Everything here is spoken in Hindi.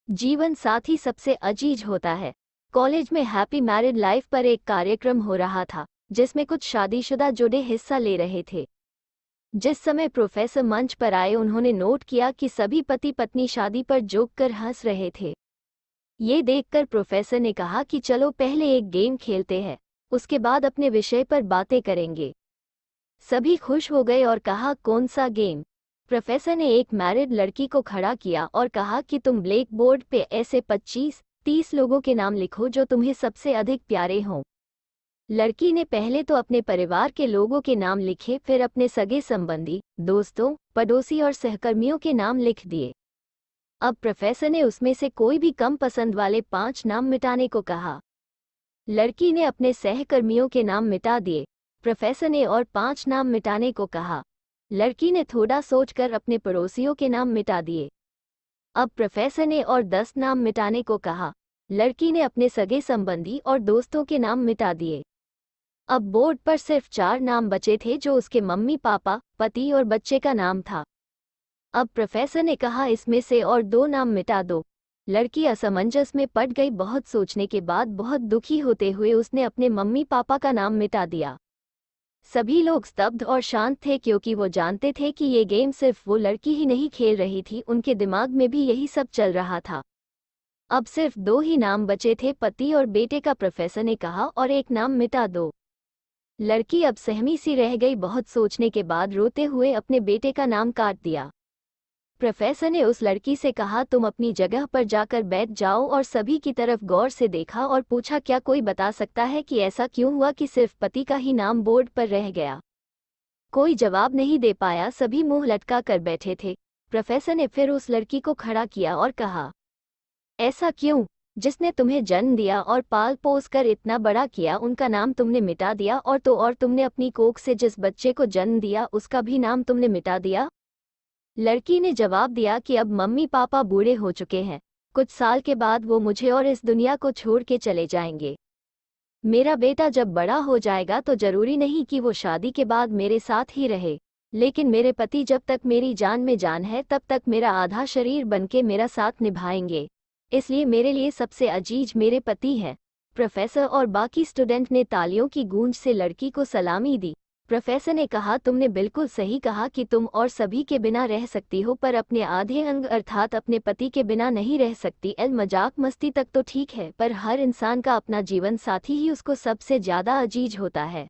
जीवन साथी सबसे अजीज होता है। कॉलेज में हैप्पी मैरिड लाइफ पर एक कार्यक्रम हो रहा था जिसमें कुछ शादीशुदा जोड़े हिस्सा ले रहे थे। जिस समय प्रोफेसर मंच पर आए उन्होंने नोट किया कि सभी पति पत्नी शादी पर जोक कर हंस रहे थे। ये देखकर प्रोफेसर ने कहा कि चलो पहले एक गेम खेलते हैं, उसके बाद अपने विषय पर बातें करेंगे। सभी खुश हो गए और कहा, कौन सा गेम? प्रोफेसर ने एक मैरिड लड़की को खड़ा किया और कहा कि तुम ब्लैक बोर्ड पे ऐसे 25-30 लोगों के नाम लिखो जो तुम्हें सबसे अधिक प्यारे हों। लड़की ने पहले तो अपने परिवार के लोगों के नाम लिखे, फिर अपने सगे संबंधी, दोस्तों, पड़ोसी और सहकर्मियों के नाम लिख दिए। अब प्रोफेसर ने उसमें से कोई भी कम पसंद वाले 5 नाम मिटाने को कहा। लड़की ने अपने सहकर्मियों के नाम मिटा दिए। प्रोफेसर ने और 5 नाम मिटाने को कहा। लड़की ने थोड़ा सोचकर अपने पड़ोसियों के नाम मिटा दिए। अब प्रोफेसर ने और 10 नाम मिटाने को कहा। लड़की ने अपने सगे संबंधी और दोस्तों के नाम मिटा दिए। अब बोर्ड पर सिर्फ 4 नाम बचे थे जो उसके मम्मी पापा, पति और बच्चे का नाम था। अब प्रोफेसर ने कहा, इसमें से और 2 नाम मिटा दो। लड़की असमंजस में पड़ गई। बहुत सोचने के बाद बहुत दुखी होते हुए उसने अपने मम्मी पापा का नाम मिटा दिया। सभी लोग स्तब्ध और शांत थे क्योंकि वो जानते थे कि ये गेम सिर्फ वो लड़की ही नहीं खेल रही थी, उनके दिमाग में भी यही सब चल रहा था। अब सिर्फ 2 ही नाम बचे थे, पति और बेटे का। प्रोफेसर ने कहा, और एक नाम मिटा दो। लड़की अब सहमी सी रह गई। बहुत सोचने के बाद रोते हुए अपने बेटे का नाम काट दिया। प्रोफेसर ने उस लड़की से कहा, तुम अपनी जगह पर जाकर बैठ जाओ, और सभी की तरफ गौर से देखा और पूछा, क्या कोई बता सकता है कि ऐसा क्यों हुआ कि सिर्फ पति का ही नाम बोर्ड पर रह गया? कोई जवाब नहीं दे पाया। सभी मुंह लटका कर बैठे थे। प्रोफेसर ने फिर उस लड़की को खड़ा किया और कहा, ऐसा क्यों? जिसने तुम्हें जन्म दिया और पाल पोस कर इतना बड़ा किया, उनका नाम तुमने मिटा दिया, और तुमने अपनी कोख से जिस बच्चे को जन्म दिया उसका भी नाम तुमने मिटा दिया। लड़की ने जवाब दिया कि अब मम्मी पापा बूढ़े हो चुके हैं। कुछ साल के बाद वो मुझे और इस दुनिया को छोड़ के चले जाएंगे। मेरा बेटा जब बड़ा हो जाएगा तो जरूरी नहीं कि वो शादी के बाद मेरे साथ ही रहे, लेकिन मेरे पति जब तक मेरी जान में जान है तब तक मेरा आधा शरीर बनके मेरा साथ निभाएंगे। इसलिए मेरे लिए सबसे अजीज मेरे पति हैं। प्रोफेसर और बाकी स्टूडेंट ने तालियों की गूंज से लड़की को सलामी दी। प्रोफेसर ने कहा, तुमने बिल्कुल सही कहा कि तुम और सभी के बिना रह सकती हो, पर अपने आधे अंग अर्थात अपने पति के बिना नहीं रह सकती। मजाक मस्ती तक तो ठीक है, पर हर इंसान का अपना जीवन साथी ही उसको सबसे ज्यादा अजीज होता है।